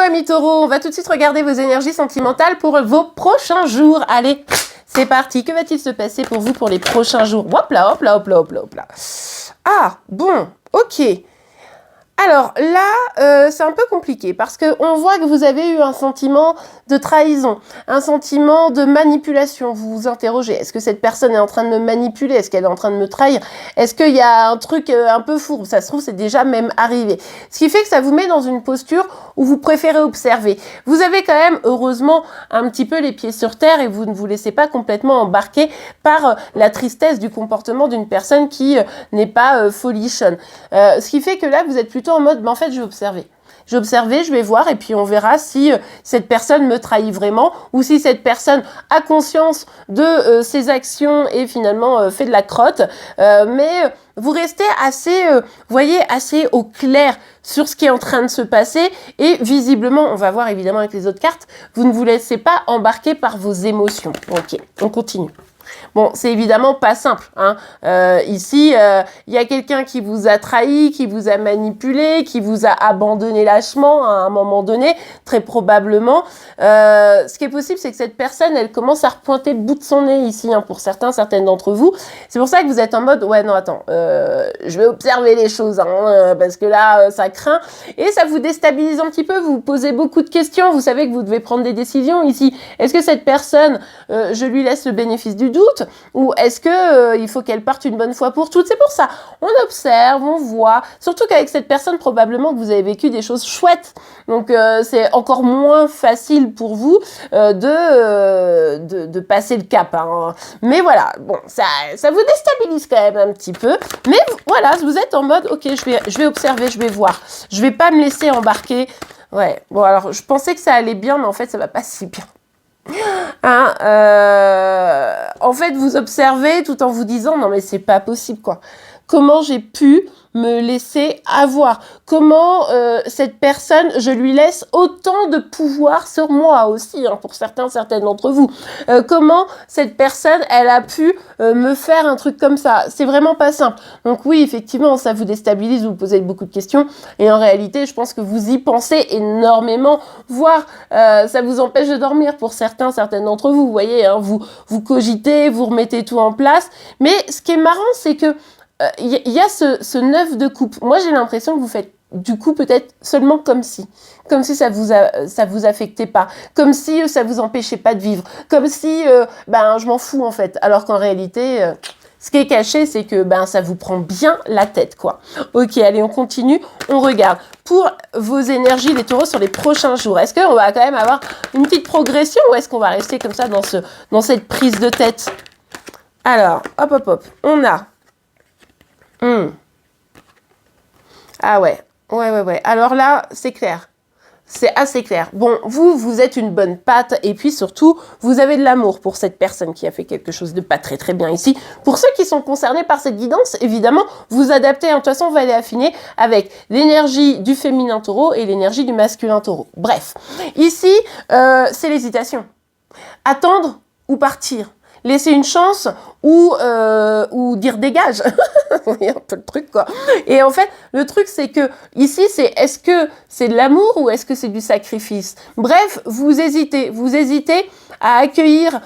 amis taureaux, on va tout de suite regarder vos énergies sentimentales pour vos prochains jours. Allez, c'est parti. Que va-t-il se passer pour vous pour les prochains jours? Hop là, hop là, hop là, hop là, hop là. Ah, bon, ok. Alors là, c'est un peu compliqué parce qu'on voit que vous avez eu un sentiment de trahison, un sentiment de manipulation. Vous vous interrogez, est-ce que cette personne est en train de me manipuler? Est-ce qu'elle est en train de me trahir? Est-ce qu'il y a un truc un peu fourbe? Ça se trouve, c'est déjà même arrivé. Ce qui fait que ça vous met dans une posture où vous préférez observer. Vous avez quand même, heureusement, un petit peu les pieds sur terre et vous ne vous laissez pas complètement embarquer par la tristesse du comportement d'une personne qui n'est pas folichonne. Ce qui fait que là, vous êtes plutôt en mode, en fait, je vais observer. Je vais observer, je vais voir et puis on verra si cette personne me trahit vraiment ou si cette personne a conscience de ses actions et finalement fait de la crotte. Mais vous restez assez, voyez, assez au clair sur ce qui est en train de se passer et visiblement, on va voir évidemment avec les autres cartes, vous ne vous laissez pas embarquer par vos émotions. Ok, on continue. Bon, c'est évidemment pas simple. Hein. Ici, il y a quelqu'un qui vous a trahi, qui vous a manipulé, qui vous a abandonné lâchement à un moment donné, très probablement. Ce qui est possible, c'est que cette personne, elle commence à repointer le bout de son nez ici, hein, pour certaines d'entre vous. C'est pour ça que vous êtes en mode, ouais, non, attends, je vais observer les choses, hein, parce que là, ça craint. Et ça vous déstabilise un petit peu, vous vous posez beaucoup de questions, vous savez que vous devez prendre des décisions ici. Est-ce que cette personne, je lui laisse le bénéfice du doute ou est-ce que il faut qu'elle parte une bonne fois pour toutes? C'est pour ça, on observe, on voit, surtout qu'avec cette personne, probablement que vous avez vécu des choses chouettes, donc c'est encore moins facile pour vous de passer le cap, hein. Mais voilà, bon, ça vous déstabilise quand même un petit peu, mais voilà, vous êtes en mode, ok, je vais observer, je vais voir, je vais pas me laisser embarquer. Ouais, bon alors, je pensais que ça allait bien, mais en fait, ça va pas si bien. Hein, en fait, vous observez tout en vous disant non mais c'est pas possible quoi. Comment j'ai pu me laisser avoir? Comment cette personne, je lui laisse autant de pouvoir sur moi aussi, hein, pour certaines d'entre vous. Comment cette personne, elle a pu me faire un truc comme ça? C'est vraiment pas simple. Donc oui, effectivement, ça vous déstabilise, vous posez beaucoup de questions. Et en réalité, je pense que vous y pensez énormément, voire ça vous empêche de dormir pour certaines d'entre vous. Vous voyez, hein, vous cogitez, vous remettez tout en place. Mais ce qui est marrant, c'est que y a ce 9 de coupe. Moi, j'ai l'impression que vous faites du coup peut-être seulement comme si ça vous affectait pas, comme si ça vous empêchait pas de vivre, comme si je m'en fous en fait. Alors qu'en réalité, ce qui est caché, c'est que ça vous prend bien la tête quoi. Ok, allez, on continue, on regarde. Pour vos énergies, les taureaux, sur les prochains jours, est-ce qu'on va quand même avoir une petite progression ou est-ce qu'on va rester comme ça dans cette prise de tête? Alors, hop, on a Ah ouais. Alors là, c'est clair. C'est assez clair. Bon, vous êtes une bonne patte et puis surtout, vous avez de l'amour pour cette personne qui a fait quelque chose de pas très bien ici. Pour ceux qui sont concernés par cette guidance, évidemment, vous adaptez. De toute façon, on va aller affiner avec l'énergie du féminin taureau et l'énergie du masculin taureau. Bref, ici, c'est l'hésitation. Attendre ou partir. Laisser une chance ou dire dégage. Vous voyez un peu le truc, quoi. Et en fait, le truc, c'est que ici, est-ce que c'est de l'amour ou est-ce que c'est du sacrifice? Bref, vous hésitez à accueillir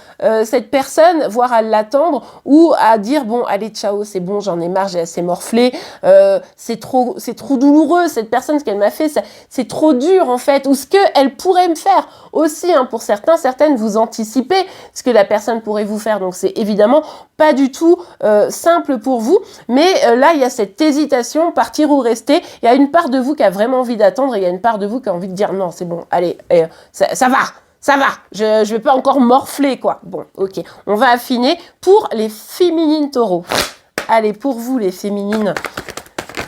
cette personne, voire à l'attendre, ou à dire, bon, allez, ciao, c'est bon, j'en ai marre, j'ai assez morflé, c'est trop douloureux, cette personne, ce qu'elle m'a fait, c'est trop dur, en fait, ou ce qu'elle pourrait me faire aussi, hein, pour certaines, vous anticipez ce que la personne pourrait vous faire, donc c'est évidemment pas du tout simple pour vous, mais là, il y a cette hésitation, partir ou rester, il y a une part de vous qui a vraiment envie d'attendre, et il y a une part de vous qui a envie de dire, non, c'est bon, allez, ça va, je vais pas encore morfler, quoi. Bon, ok, on va affiner pour les féminines taureaux. Allez, pour vous, les féminines,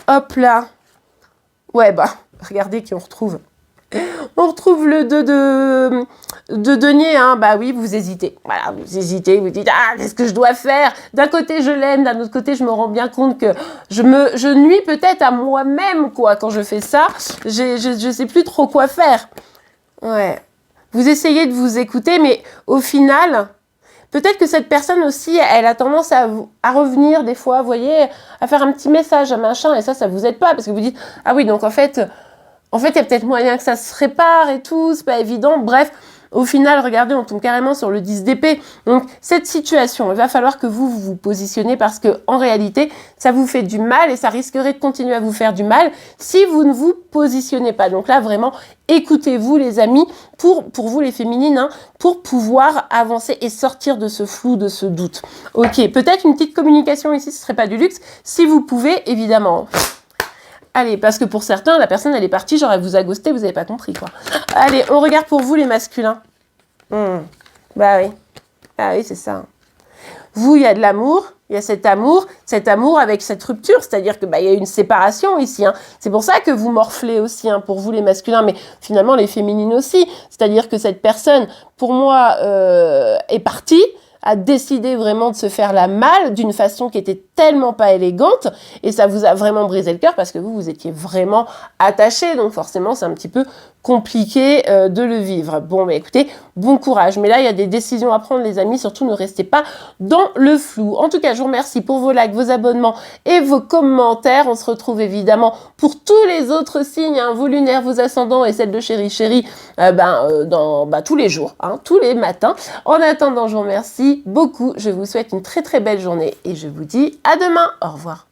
hop là. Ouais, regardez qui on retrouve. On retrouve le 2 de denier, hein. Bah oui, vous hésitez. Voilà, vous hésitez, vous dites, qu'est-ce que je dois faire? D'un côté, je l'aime, d'un autre côté, je me rends bien compte que je nuis peut-être à moi-même, quoi, quand je fais ça. Je sais plus trop quoi faire. Ouais. Vous essayez de vous écouter, mais au final, peut-être que cette personne aussi, elle a tendance à revenir des fois, vous voyez, à faire un petit message, un machin, et ça vous aide pas, parce que vous dites, ah oui, donc en fait, en fait, il y a peut-être moyen que ça se répare et tout, c'est pas évident. Bref, au final, regardez, on tombe carrément sur le 10 d'épée. Donc, cette situation, il va falloir que vous vous positionnez parce que, en réalité, ça vous fait du mal et ça risquerait de continuer à vous faire du mal si vous ne vous positionnez pas. Donc là, vraiment, écoutez-vous, les amis, pour vous, les féminines, hein, pour pouvoir avancer et sortir de ce flou, de ce doute. Ok, peut-être une petite communication ici, ce serait pas du luxe. Si vous pouvez, évidemment. Allez, parce que pour certains, la personne, elle est partie, genre elle vous a ghosté, vous n'avez pas compris, quoi. Allez, on regarde pour vous, les masculins. Bah oui. Ah oui, c'est ça. Vous, il y a de l'amour, il y a cet amour avec cette rupture, c'est-à-dire que il y a une séparation ici. Hein. C'est pour ça que vous morflez aussi, hein, pour vous les masculins, mais finalement les féminines aussi. C'est-à-dire que cette personne, pour moi, est partie, a décidé vraiment de se faire la malle d'une façon qui était tellement pas élégante et ça vous a vraiment brisé le cœur parce que vous étiez vraiment attachés, donc forcément c'est un petit peu compliqué de le vivre. Bon, mais écoutez, bon courage. Mais là, il y a des décisions à prendre, les amis. Surtout, ne restez pas dans le flou. En tout cas, je vous remercie pour vos likes, vos abonnements et vos commentaires. On se retrouve évidemment pour tous les autres signes, hein, vos lunaires, vos ascendants et celle de chéri, dans tous les jours, hein, tous les matins. En attendant, je vous remercie beaucoup. Je vous souhaite une très très belle journée et je vous dis à demain. Au revoir.